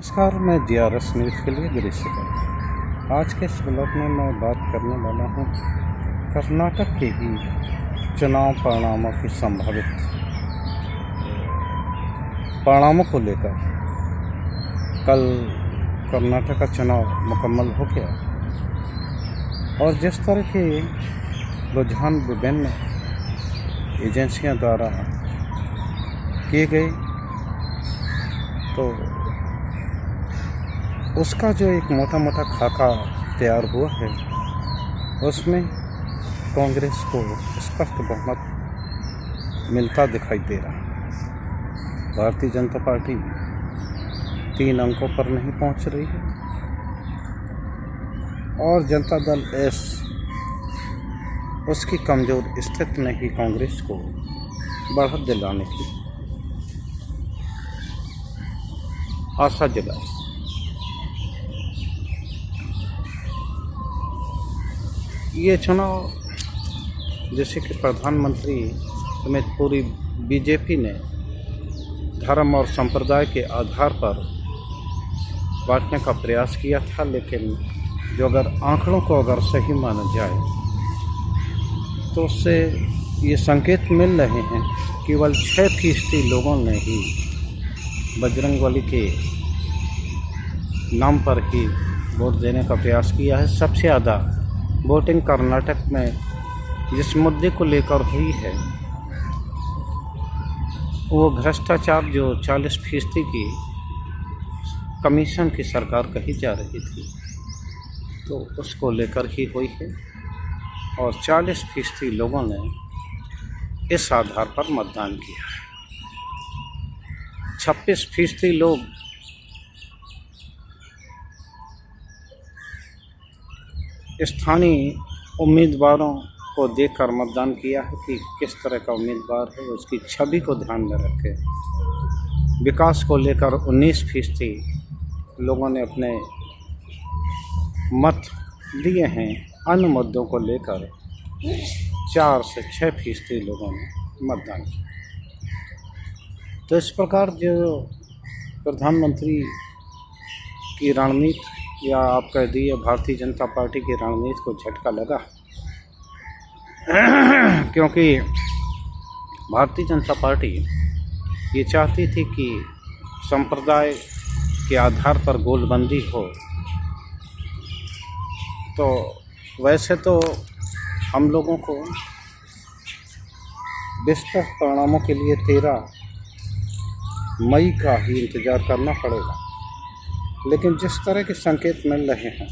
नमस्कार, मैं DRS news के लिए गिरीश सिकल। आज के इस ब्लॉग में मैं बात करने वाला हूँ कर्नाटक के ही चुनाव परिणामों की संभावित परिणामों को लेकर। कल कर्नाटक का चुनाव मुकम्मल हो गया और जिस तरह के रुझान विभिन्न एजेंसियों द्वारा किए गए, तो उसका जो एक मोटा खाका तैयार हुआ है, उसमें कांग्रेस को स्पष्ट बहुमत मिलता दिखाई दे रहा है। भारतीय जनता पार्टी 3 अंकों पर नहीं पहुंच रही है और जनता दल एस उसकी कमज़ोर स्थिति ने ही कांग्रेस को बढ़त दिलाने की आशा जगाई। ये चुनाव जैसे कि प्रधानमंत्री समेत पूरी बीजेपी ने धर्म और संप्रदाय के आधार पर बांटने का प्रयास किया था, लेकिन जो अगर आंकड़ों को अगर सही माना जाए तो उससे ये संकेत मिल रहे हैं केवल 6% लोगों ने ही बजरंगबली के नाम पर ही वोट देने का प्रयास किया है। सबसे ज़्यादा वोटिंग कर्नाटक में जिस मुद्दे को लेकर हुई है वो भ्रष्टाचार, जो 40% की कमीशन की सरकार कही जा रही थी, तो उसको लेकर ही हुई है और 40% लोगों ने इस आधार पर मतदान किया है। 26% लोग स्थानीय उम्मीदवारों को देखकर मतदान किया है कि किस तरह का उम्मीदवार है, उसकी छवि को ध्यान में रखें। विकास को लेकर 19% लोगों ने अपने मत दिए हैं। अन्य मुद्दों को लेकर 4 से 6% लोगों ने मतदान किया। तो इस प्रकार जो प्रधानमंत्री की रणनीति, या आप कह दिए भारतीय जनता पार्टी की रणनीति को झटका लगा, क्योंकि भारतीय जनता पार्टी ये चाहती थी कि संप्रदाय के आधार पर गोलबंदी हो। तो वैसे तो हम लोगों को विस्तृत परिणामों के लिए 13 मई का ही इंतज़ार करना पड़ेगा, लेकिन जिस तरह के संकेत मिल रहे हैं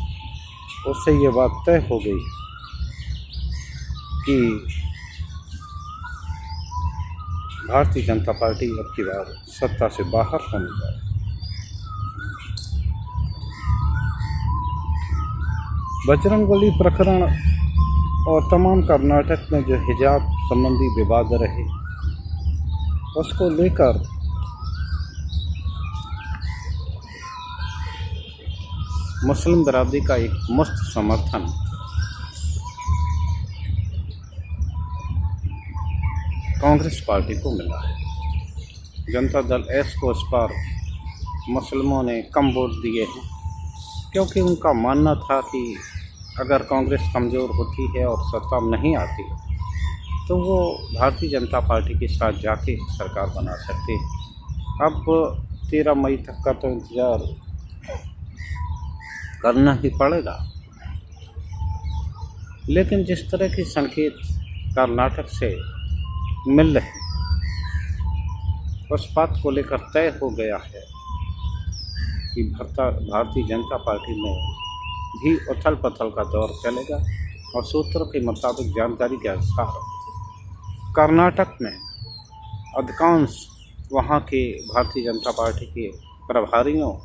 उससे ये बात तय हो गई कि भारतीय जनता पार्टी अब की बार सत्ता से बाहर होने जा रही है। बजरंगबली प्रकरण और तमाम कर्नाटक में जो हिजाब संबंधी विवाद रहे, उसको लेकर मुस्लिम बिरादरी का एक मुफ्त समर्थन कांग्रेस पार्टी को मिला है। जनता दल एस को इस पर मुस्लिमों ने कम वोट दिए हैं, क्योंकि उनका मानना था कि अगर कांग्रेस कमज़ोर होती है और सत्ता में नहीं आती तो वो भारतीय जनता पार्टी के साथ जाके सरकार बना सकते हैं। अब 13 मई तक का तो इंतज़ार करना ही पड़ेगा, लेकिन जिस तरह के संकेत कर्नाटक से मिल रहे उस बात को लेकर तय हो गया है कि भारतीय जनता पार्टी में भी उथल पथल का दौर चलेगा। और सूत्रों के मुताबिक, जानकारी के अनुसार, कर्नाटक में अधिकांश वहाँ के भारतीय जनता पार्टी के प्रभारियों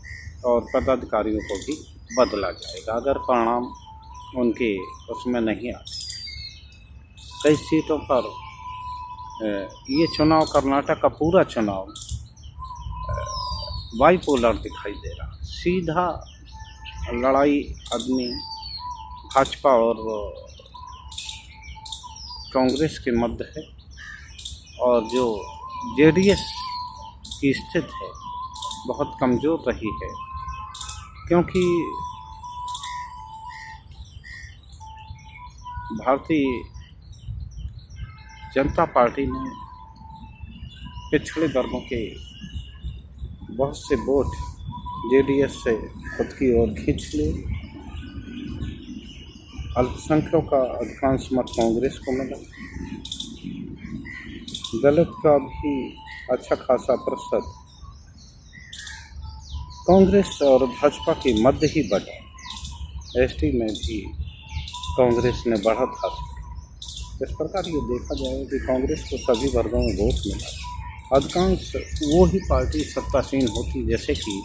और पदाधिकारियों को भी बदला जाएगा अगर परिणाम उनके उसमें नहीं आते। कई सीटों पर ये चुनाव, कर्नाटक का पूरा चुनाव बाइपोलर दिखाई दे रहा। सीधा लड़ाई आदमी भाजपा और कांग्रेस के मध्य है, और जो जेडीएस की स्थिति है बहुत कमज़ोर रही है। क्योंकि भारतीय जनता पार्टी ने पिछड़े वर्गों के बहुत से वोट जेडीएस से खुद की ओर खींच लिए। अल्पसंख्यकों का अधिकांश मत कांग्रेस को मिला। दलित का भी अच्छा खासा प्रतिशत कांग्रेस और भाजपा के मध्य ही बटा। एसटी में भी कांग्रेस ने बढ़त हासिल की। इस प्रकार ये देखा जाए कि कांग्रेस को सभी वर्गों में वोट मिला। अधिकांश वो ही पार्टी सत्तासीन होती जैसे कि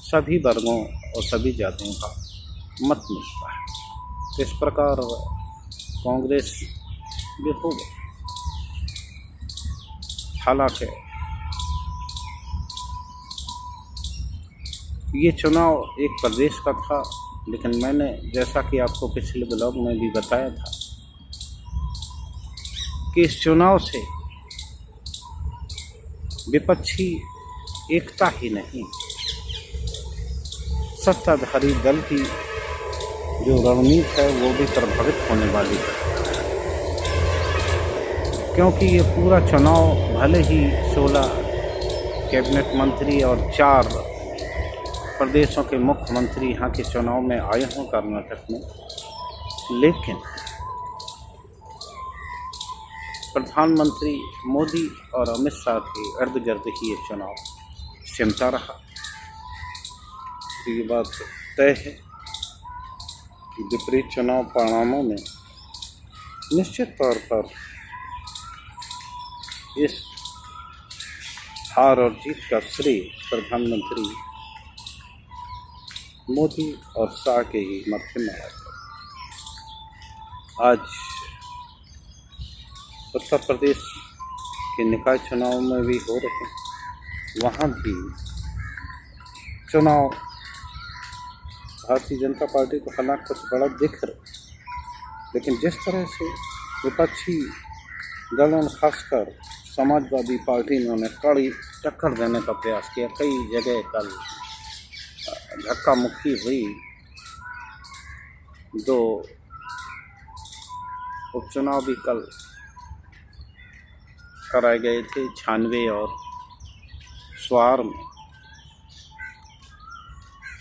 सभी वर्गों और सभी जातियों का मत मिलता है। इस प्रकार कांग्रेस भी हो गई। हालांकि ये चुनाव एक प्रदेश का था, लेकिन मैंने जैसा कि आपको पिछले ब्लॉग में भी बताया था कि इस चुनाव से विपक्षी एकता ही नहीं, सत्ताधारी दल की जो रणनीति है वो भी प्रभावित होने वाली है। क्योंकि ये पूरा चुनाव भले ही 16 कैबिनेट मंत्री और 4 प्रदेशों के मुख्यमंत्री यहाँ के चुनाव में आए हों कर्नाटक में, लेकिन प्रधानमंत्री मोदी और अमित शाह के इर्द गिर्द ही ये चुनाव सिमटा रहा। तो ये बात तय है कि विपरीत चुनाव परिणामों में निश्चित तौर पर इस हार और जीत का श्रेय प्रधानमंत्री मोदी और शाह के ही माथे में आया। आज उत्तर प्रदेश के निकाय चुनाव में भी हो रहे हैं, वहाँ भी चुनाव भारतीय जनता पार्टी को हालांकि कुछ बड़ा दिख रहा, लेकिन जिस तरह से विपक्षी दलों खासकर समाजवादी पार्टी ने उन्हें कड़ी टक्कर देने का प्रयास किया। कई जगह कल धक्का मुक्की हुई। 2 उपचुनाव भी कल कराए गए थे, 96 और स्वार में।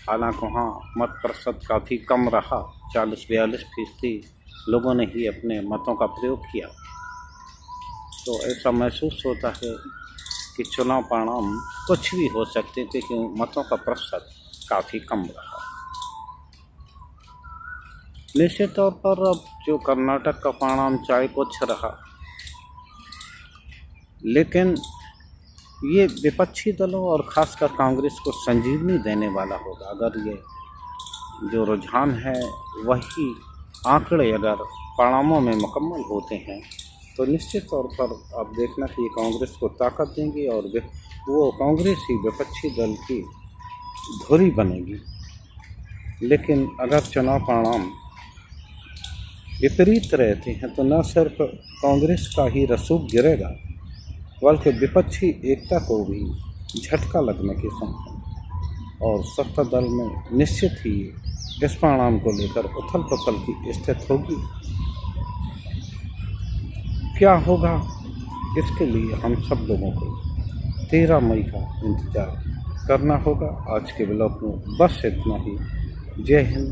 हालांकि वहाँ मत प्रतिशत काफ़ी कम रहा, 40-42% लोगों ने ही अपने मतों का प्रयोग किया। तो ऐसा महसूस होता है कि चुनाव परिणाम कुछ भी हो सकते थे, क्योंकि मतों का प्रतिशत काफ़ी कम रहा। निश्चित तौर पर अब जो कर्नाटक का परिणाम चाहे कुछ रहा, लेकिन ये विपक्षी दलों और ख़ासकर कांग्रेस को संजीवनी देने वाला होगा। अगर ये जो रुझान है वही आंकड़े अगर परिणामों में मुकम्मल होते हैं तो निश्चित तौर पर आप देखना कि ये कांग्रेस को ताकत देंगे और वो कांग्रेस ही विपक्षी दल की धुरी बनेगी। लेकिन अगर चुनाव परिणाम विपरीत रहते हैं तो न सिर्फ कांग्रेस का ही रसूख गिरेगा, बल्कि विपक्षी एकता को भी झटका लगने की संभावना, और सत्ता दल में निश्चित ही इस परिणाम को लेकर उथल पुथल की स्थिति होगी। क्या होगा, इसके लिए हम सब लोगों को 13 मई का इंतज़ार करना होगा। आज के ब्लॉग में बस इतना ही। जय हिंद,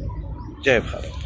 जय भारत।